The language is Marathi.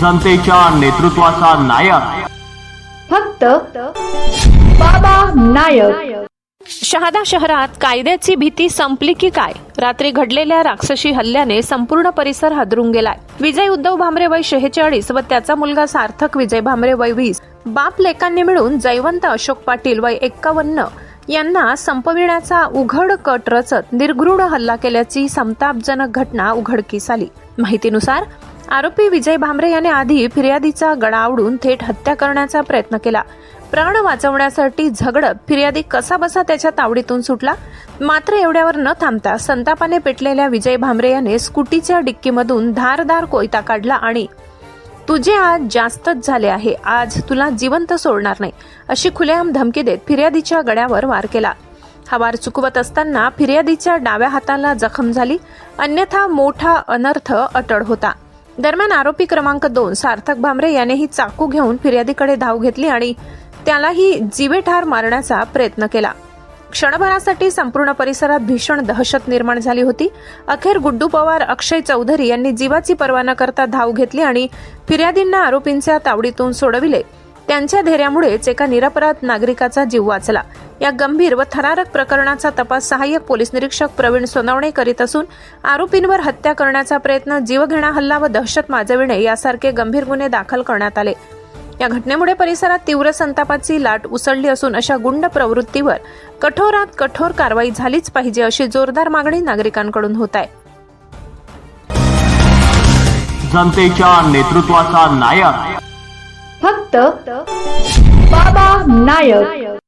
जनतेच्या नेतृत्वाचा नायक फक्त बाबा नायक। शहादा शहरात कायद्याची भीती संपली की काय? रात्री घडलेल्या राक्षसी हल्ल्याने संपूर्ण परिसर हादरून गेलाय। विजय उद्धव भामरे वय 46 व त्याचा मुलगा सार्थक विजय भामरे वय 20 बाप लेकांनी मिळून जयवंत अशोक पाटील वय 51 यांना संपविण्याचा उघड कट रचत निर्घृण हल्ला केल्याची संतापजनक घटना उघडकीस आली। माहितीनुसार आरोपी विजय भामरे याने आधी फिर्यादीचा गळा आवडून थेट हत्या करण्याचा प्रयत्न केला। प्राण वाचवण्यासाठी झगडत फिर्यादी कसाबसा त्याच्या तावडीतून सुटला। मात्र एवढ्यावर न थांबता संतापाने पेटलेल्या विजय भामरे याने स्कूटीच्या डिक्कीमधून धारदार कोयता काढला आणि तुझे आज जास्तच झाले आहे, आज तुला जिवंत सोडणार नाही अशी खुलेआम धमकी देत फिर्यादीच्या गळ्यावर वार केला। हा वार चुकवत असताना फिर्यादीच्या डाव्या हाताला जखम झाली, अन्यथा मोठा अनर्थ अटळ होता। दरम्यान आरोपी क्रमांक 2 सार्थक भामरे यानेही चाकू घेऊन फिर्यादीकडे धाव घेतली आणि त्यालाही जीवेठार मारण्याचा प्रयत्न केला। क्षणभरासाठी संपूर्ण परिसरात भीषण दहशत निर्माण झाली होती। अखेर गुड्डू पवार, अक्षय चौधरी यांनी जीवाची पर्वा न करता धाव घेतली आणि फिर्यादींना आरोपींच्या तावडीतून सोडविले। त्यांच्या धैर्यामुळेच एका निरपराध नागरिकाचा जीव वाचला। या गंभीर व थरारक प्रकरणाचा तपास सहाय्यक पोलीस निरीक्षक प्रवीण सोनवणे करीत असून आरोपींवर हत्या करण्याचा प्रयत्न, जीवघेणा हल्ला व दहशत माजविणे यासारखे गंभीर गुन्हे दाखल करण्यात आले। या घटनेमुळे परिसरात तीव्र संतापाची लाट उसळली असून अशा गुंड प्रवृत्तीवर कठोरात कठोर कारवाई झालीच पाहिजे अशी जोरदार मागणी नागरिकांकडून होत आहे। जनतेच्या नेतृत्वाचा नायक फक्त बाबा नायक।